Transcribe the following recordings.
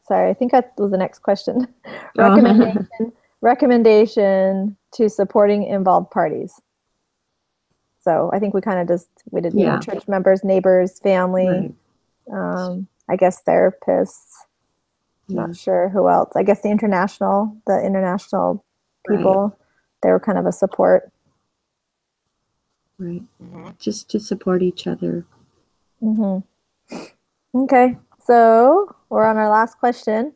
sorry, I think that was the next question. Oh, Recommendation to supporting involved parties. So I think we kind of just we did, yeah, church members, neighbors, family, right. I guess therapists. Yeah, Not sure who else. I guess the international right, people, they were kind of a support. right. Hmm. Just to support each other. Hmm. Okay, so we're on our last question.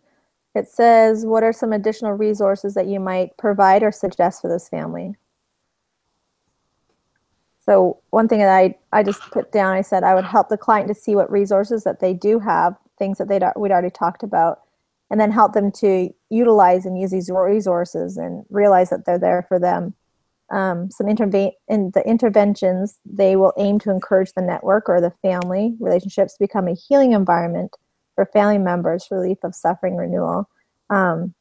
It says, what are some additional resources that you might provide or suggest for this family? So one thing that I just put down, I said I would help the client to see what resources that they do have, things that we'd already talked about, and then help them to utilize and use these resources and realize that they're there for them. Some intervene in the interventions, they will aim to encourage the network or the family relationships to become a healing environment for family members, relief of suffering, renewal. Um,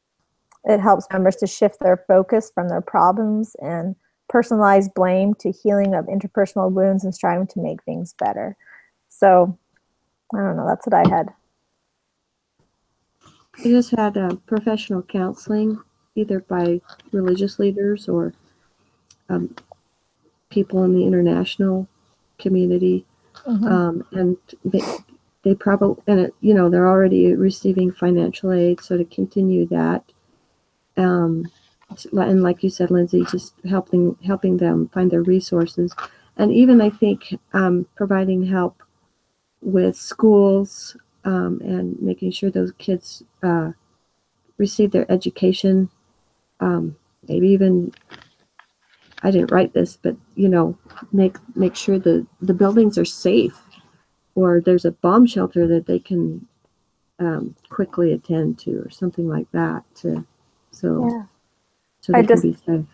it helps members to shift their focus from their problems and personalized blame to healing of interpersonal wounds and striving to make things better. So I don't know. That's what I had. I just had professional counseling, either by religious leaders or um, people in the international community, Mm-hmm. and they probably they're already receiving financial aid, so to continue that, um, and like you said, Lindsay, just helping them find their resources, and even I think providing help with schools, and making sure those kids receive their education. Maybe even, I didn't write this, but make sure the buildings are safe, or there's a bomb shelter that they can quickly attend to, or something like that, so Yeah. so I they can just be safe.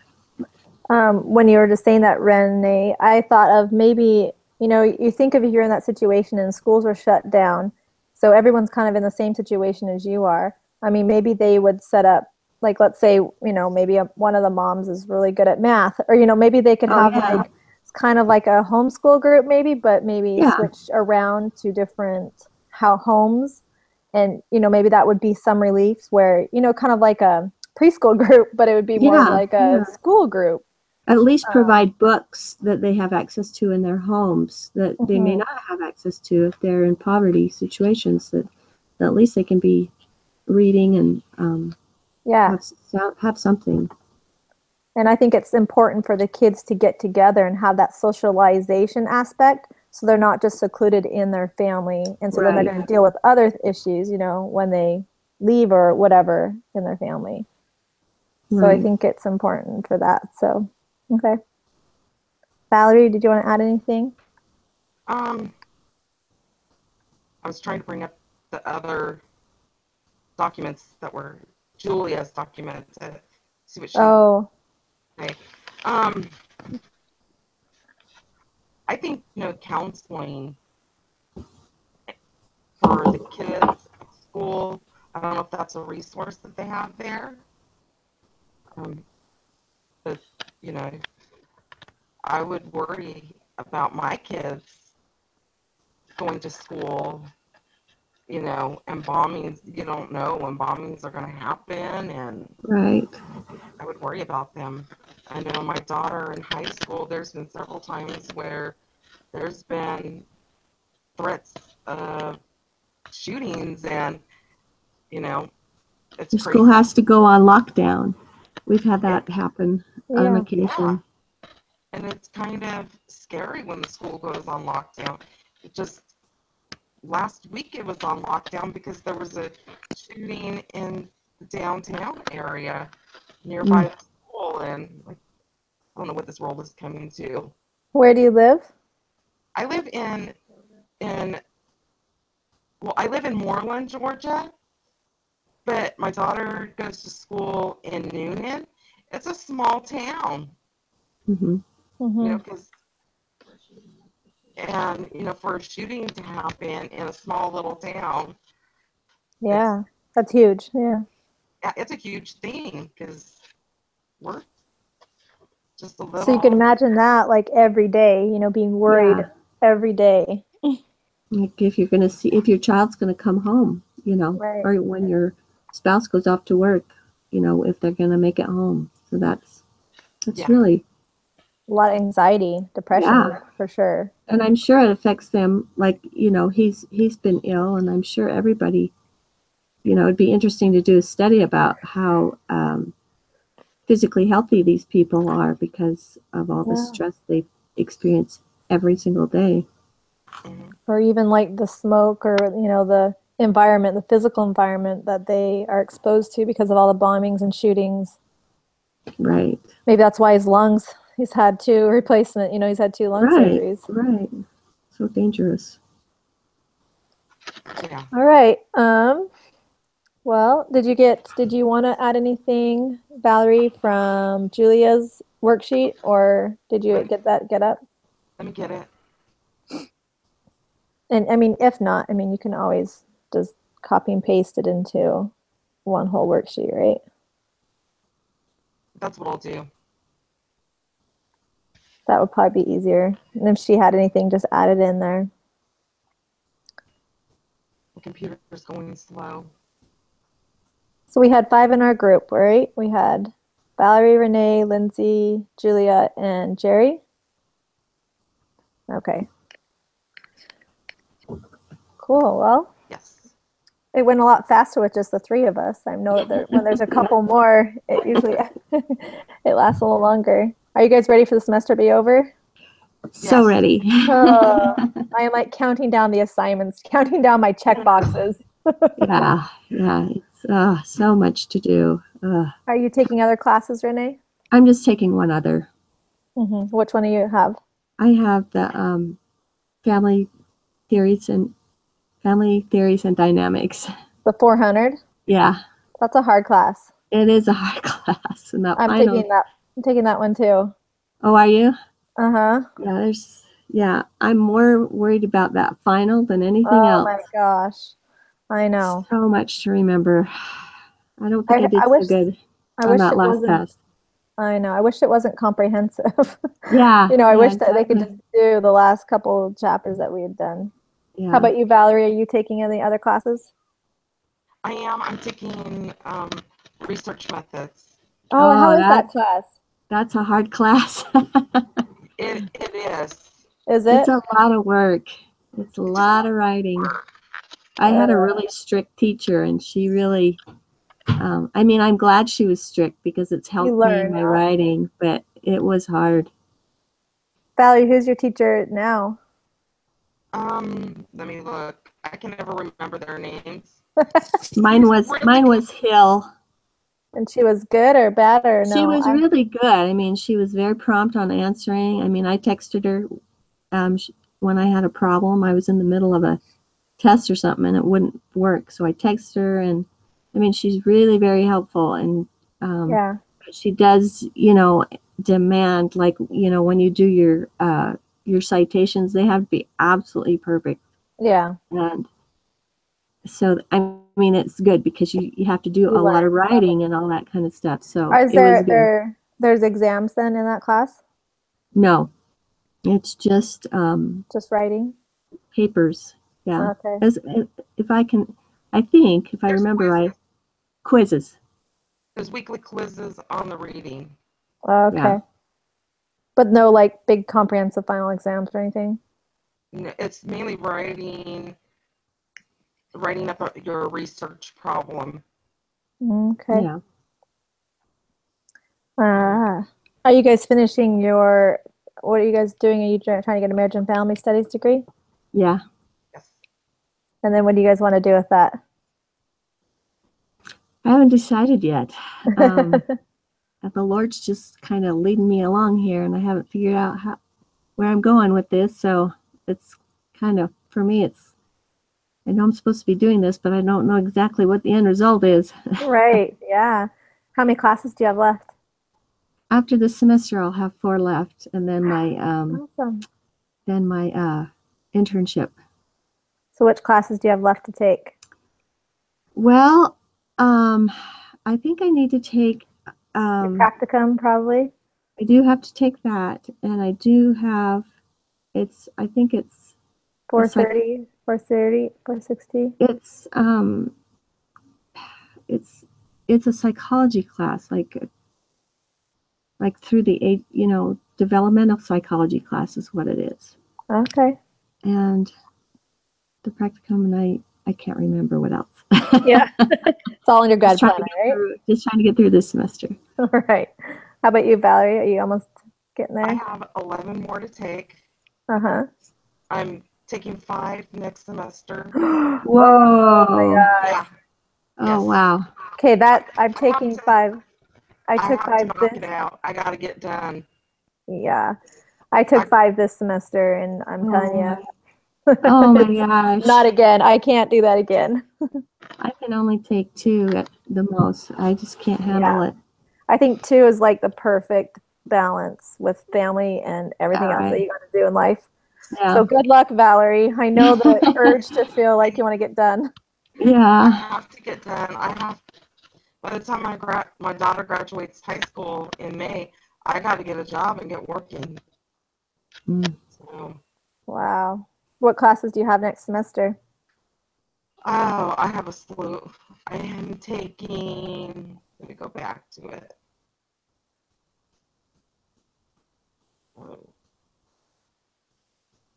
when you were just saying that, Renee, I thought of maybe, you think of you're in that situation and schools are shut down. So everyone's kind of in the same situation as you are. I mean, maybe they would set up, like, let's say, maybe one of the moms is really good at math, or, maybe they could Oh have yeah, like, it's kind of like a homeschool group, maybe, but maybe yeah, switch around to different how homes. And, maybe that would be some relief where, kind of like a preschool group, but it would be more of yeah, like a yeah. school group. At least Um, provide books that they have access to in their homes that they may mhm. not have access to if they're in poverty situations. That at least they can be reading and Yeah. have something. And I think it's important for the kids to get together and have that socialization aspect so they're not just secluded in their family. And so then they're Right, going to deal with other issues, when they leave or whatever in their family. So I right. think it's important for that. So, okay. Valerie, did you want to add anything? Um, I was trying to bring up the other documents that were Julia's documents to see what she Oh, say. I think counseling for the kids at school. I don't know if that's a resource that they have there. Um, but you know, I would worry about my kids going to school, and bombings. You don't know when bombings are going to happen, and Right. I would worry about them. I know my daughter in high school, there's been several times where there's been threats of shootings, and you know, it's The school crazy. has to go on lockdown. We've had Yeah, that happen on yeah. yeah. occasion. And it's kind of scary when the school goes on lockdown. It just last week it was on lockdown because there was a shooting in the downtown area nearby Mm. the school, and like I don't know what this world is coming to. Where do you live? I live in I live in Moreland, Georgia, but my daughter goes to school in Noonan. It's a small town, Hmm. Mm-hmm. because and for a shooting to happen in a small little town, it's Yeah. That's huge. Yeah. it's a huge thing because we're just a So you can little. imagine that like every day, being worried Yeah. every day. Like if you're going to see if your child's going to come home, Right. or when your spouse goes off to work, if they're going to make it home. So that's Yeah. really, A lot of anxiety, depression, Yeah. for sure. and I'm sure it affects them. Like, he's been ill, and I'm sure everybody, it'd be interesting to do a study about how physically healthy these people are because of all the Yeah. stress they experience every single day. Mhm. Or even like the smoke or, the environment, the physical environment that they are exposed to because of all the bombings and shootings. Right. Maybe that's why he's had two replacement, he's had two lung Right. surgeries. Right. So dangerous. Yeah. All right. Well, did you want to add anything, Valerie, from Julia's worksheet, or did you get up? Let me get it. And I mean, if not, I mean, you can always just copy and paste it into one whole worksheet, right? That's what I'll do. That would probably be easier. And if she had anything, just add it in there. The computer's going slow. So we had 5 in our group, right? We had Valerie, Renee, Lindsay, Julia, and Jerry. Okay. Cool. Well, Yes. it went a lot faster with just the 3 of us. I know that when there's a couple more, it usually it lasts a little longer. Are you guys ready for the semester to be over? So Yes. ready. Oh, I am like counting down the assignments, counting down my check boxes. Yeah. It's so much to do. Are you taking other classes, Renee? I'm just taking one other. Which one do you have? I have the family theories and dynamics. The 400? Yeah, That's a hard class. it is a hard class, and that I'm final. taking that one too. Oh, are you? Uh-huh. Yeah. I'm more worried about that final than anything Oh else. my gosh. I know. So much to remember. I don't think I did I so wish good I on wish that it last wasn't test. I know. I wish it wasn't comprehensive. Yeah, I yeah, wish that they could exactly. just do the last couple chapters that we had done. How Yeah. about you, Valerie? Are you taking any other classes? I am. I'm taking research methods. Oh, how Oh, is that class? that's a hard class. It is. Is It's it? a lot of work. It's a lot of writing. I had a really strict teacher, and she really, I mean, I'm glad she was strict because it's You helped me in learn. my writing, but it was hard. Valerie, who's your teacher now? Let me look. I can never remember their names. Mine was Hill. And she was good or bad or She no? was really good. I mean, she was very prompt on answering. I mean, I texted her when I had a problem. I was in the middle of a test or something and it wouldn't work. So I texted her, and I mean, she's really very helpful. And Yeah. she does, demand, like, when you do your citations, they have to be absolutely perfect. Yeah. And so, I mean, it's good because you have to do You a lot of learn. writing and all that kind of stuff. So Is it was good. there's exams then in that class? No, it's just Just writing? papers. Yeah. Okay. As if I can, I think if I There's remember quizzes. right, quizzes. There's weekly quizzes on the reading. Okay. Yeah. But no like big comprehensive final exams or anything? It's mainly writing up your research problem. Okay. Yeah. Are you guys finishing what are you guys doing? Are you trying to get a marriage and family studies degree? Yeah. Yes. And then what do you guys want to do with that? I haven't decided yet. The Lord's just kind of leading me along here, and I haven't figured out where I'm going with this. So it's kind of, for me, I know I'm supposed to be doing this, but I don't know exactly what the end result is. Right. Yeah. How many classes do you have left? After this semester, I'll have 4 left, and then Awesome. my internship. So which classes do you have left to take? Well, I think I need to take. Your practicum, probably. I do have to take that, and I do have. I think it's 430. 430, 460? It's a psychology class, like through the developmental psychology class is what it is. Okay. And the practicum, and I can't remember what else. Yeah. It's all in your grad planner, right? Just trying to get through this semester. All right. How about you, Valerie? Are you almost getting I there? have 11 more to take. Uh-huh. I'm taking 5 next semester. Oh my Whoa. God. Yeah. Oh, Yes. wow. Okay, that I'm I have taking to- 5. I I took have to 5 knock this. it out. I got to get done. Yeah. I took 5 this semester, and I'm telling you. Oh my gosh. Not again. I can't do that again. I can only take 2 at the most. I just can't handle it. I think 2 is like the perfect balance with family and everything else that Right. you got to do in life. Yeah. So good luck, Valerie. I know the urge to feel like you want to get done. I Yeah. have to get done. By the time my daughter graduates high school in May, I got to get a job and get working. Mm. So, Wow. What classes do you have next semester? oh, I have a slew. I am taking, let me go back to it. Oh.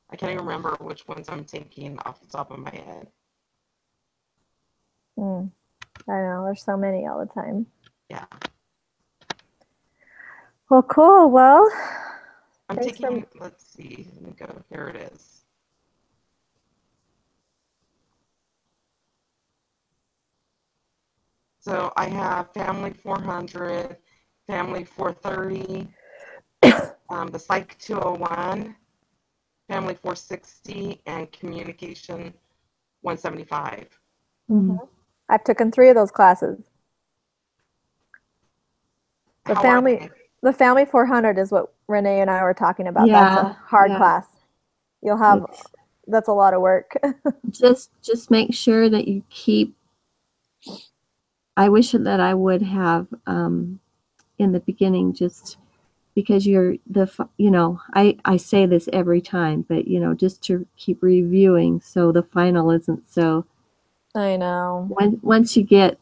I can't even remember which ones I'm taking off the top of my head. I know, there's so many all the time. Yeah. Well, cool. Well, I'm thanks taking, let's see, let me go, here it is. So I have Family 400, Family 430, the Psych 201, Family 460, and Communication 175. I've taken 3 of those classes. The How are family, they? the family 400 is what Renee and I were talking about. That's Yeah, a hard yeah. class. You'll have, It's- that's a lot of work. just make sure that you keep. I wish that I would have in the beginning, just because I say this every time, but just to keep reviewing so the final isn't so. I know. Once you get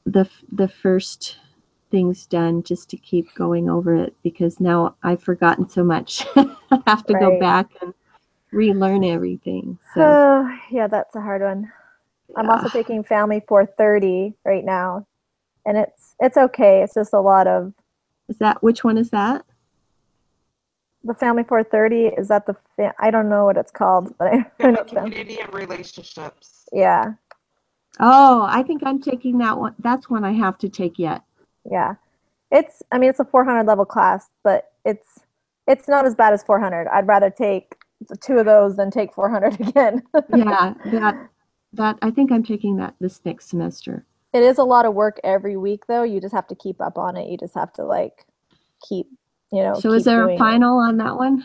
the first things done, just to keep going over it, because now I've forgotten so much. I have to go Right. back and relearn everything. So Yeah, that's a hard one. I'm yeah. also taking Family 430 right now, and it's okay. It's just a lot of Which one is that? the Family 430. Is that I don't know what it's called, but I know Family, it's them. Community, and Relationships. Yeah, Oh, I think I'm taking that one. That's one I have to take yet. yeah. I mean, it's a 400 level class, but it's not as bad as 400. I'd rather take 2 of those than take 400 again. Yeah, that I think I'm taking that this next semester. It is a lot of work every week, though. You just have to keep up on it. You just have to keep, So keep is there doing a it. final on that one?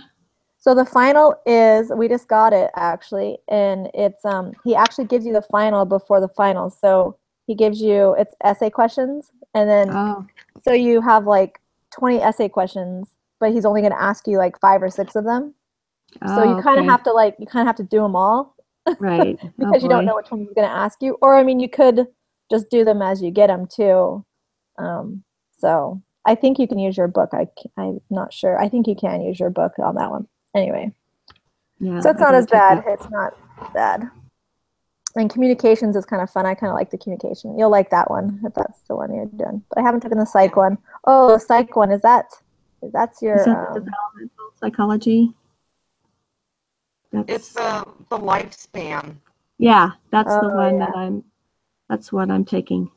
So the final is, we just got it actually, and it's he actually gives you the final before the final. So he gives you, it's essay questions, and then Oh, so you have like 20 essay questions, but he's only going to ask you like 5 or 6 of them. So you kind of okay. have to do them all Right. because you don't know which one he's going to ask you. Or I mean, you could just do them as you get them too. So I think you can use your book. I'm not sure. I think you can use your book on that one. Anyway, Yeah. so it's I not gotta as take bad. that. It's not bad. And communications is kind of fun. I kind of like the communication. You'll like that one if that's the one you're doing. But I haven't taken the psych one. Oh, the psych one, that's Is your that the developmental psychology? It's the lifespan. Yeah, that's the Oh, one yeah. that's what I'm taking.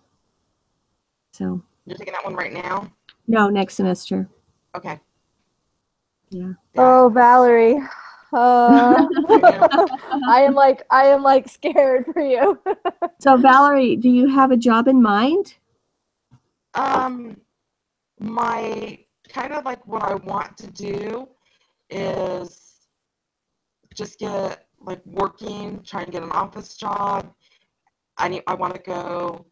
So You're taking that one right now? no, next semester. Okay. Yeah. Oh, Valerie. I am like scared for you. So Valerie, do you have a job in mind? My kind of like what I want to do is just get like working, trying to get an office job. I want to go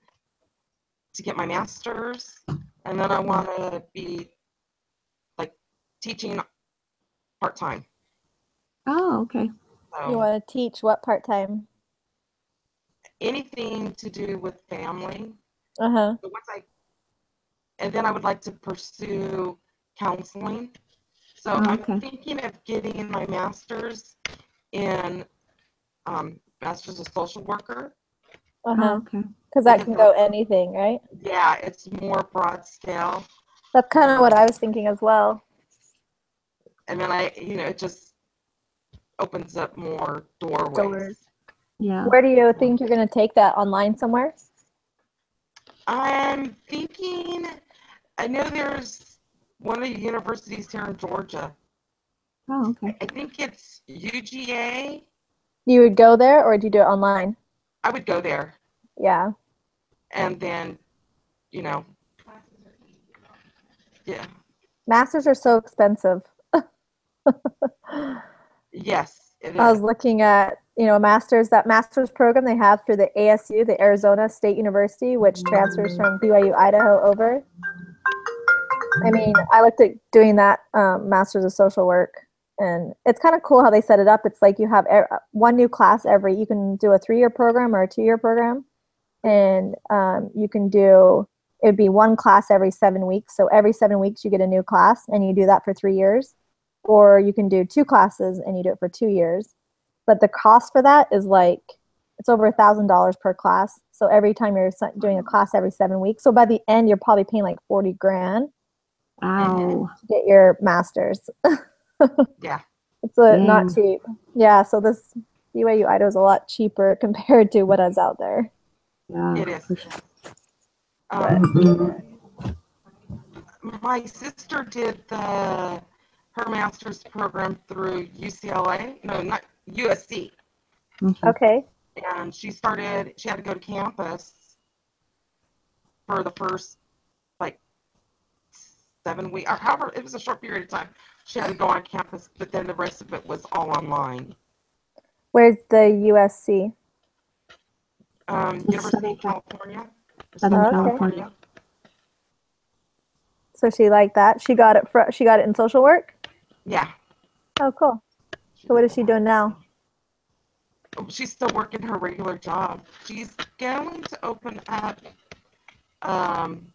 to get my master's, and then I want to be like teaching part-time. Oh, okay. You So want to teach what part-time? anything to do with family. Uh-huh. So and then I would like to pursue counseling. So Oh, I'm okay. thinking of getting my master's in master's of social worker, Uh-huh. Oh, okay. Because that because can go anything, right? yeah, it's more broad scale. That's kind of what I was thinking as well. And then it just opens up more Doors. doorways. Yeah. Where do you think you're going to take that? Online somewhere? I'm thinking, I know there's one of the universities here in Georgia. Oh, okay. I think it's UGA. You would go there or do you do it online? I would go there Yeah. and then, you know, yeah, Masters are so expensive. yes, it I was is. looking at, that master's program they have through the ASU, the Arizona State University, which transfers from BYU Idaho over. I mean, I looked at doing that master's of social work, and it's kind of cool how they set it up. It's like you have one new class you can do a 3-year program or a 2-year program, and you can do, it would be one class every 7 weeks. So every 7 weeks you get a new class, and you do that for 3 years. Or you can do 2 classes and you do it for 2 years. But the cost for that is like, it's over $1,000 per class. So every time you're doing a class every 7 weeks. So by the end, you're probably paying like 40 grand Wow. to get your master's. Yeah, It's not Dang. cheap. Yeah. So this BYU Idaho is a lot cheaper compared to what is out there. Yeah. it is. For sure. Um, my sister did her master's program through UCLA. No, not USC. Mhm. Okay. And she had to go to campus for the first like 7 weeks, or however, it was a short period of time. She had to go on campus, but then the rest of it was all online. Where's the USC? University Southern of California. Southern Okay. California. So she liked that. She got it in social work. Yeah. Oh, cool. So what is she doing now? She's still working her regular job. She's going to open up. Um,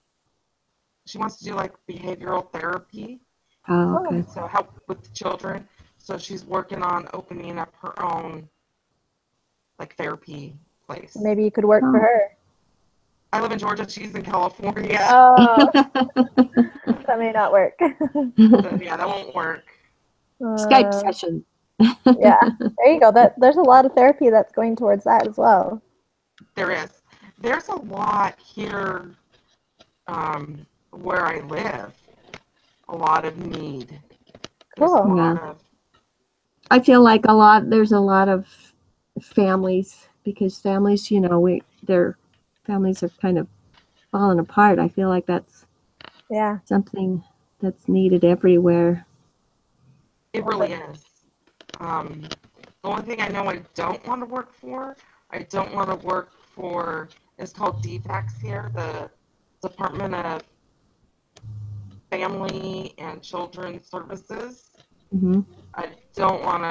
she wants to do like behavioral therapy, Oh, Oh, okay. so help with the children. So she's working on opening up her own like therapy place. maybe you could work for Oh. her. I live in Georgia. She's in California. Oh, that may not work. So yeah, that won't work. Skype Uh, session. yeah, there you go. There's a lot of therapy that's going towards that as well. There is. There's a lot here where I live. A lot of need. There's a Cool. lot Yeah. of I feel like there's a lot of families, because families, their families are kind of falling apart. I feel like that's Yeah, something that's needed everywhere. It really is. The only thing I know I don't want to work for, it's called DFACS here, the Department of Family and Children Services. Hmm. I don't want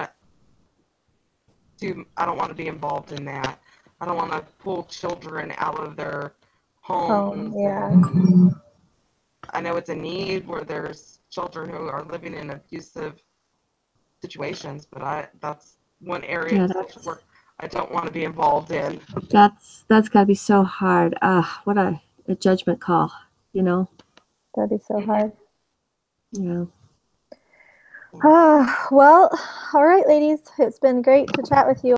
I don't want to be involved in that. I don't want to pull children out of their homes. yeah, And I know it's a need where there's children who are living in abusive situations, but that's one area Yeah, of social work I don't want to be involved in. that's got to be so hard. What a judgment call, you know? that'd be so hard. Yeah. Well, all right, ladies. It's been great to chat with you.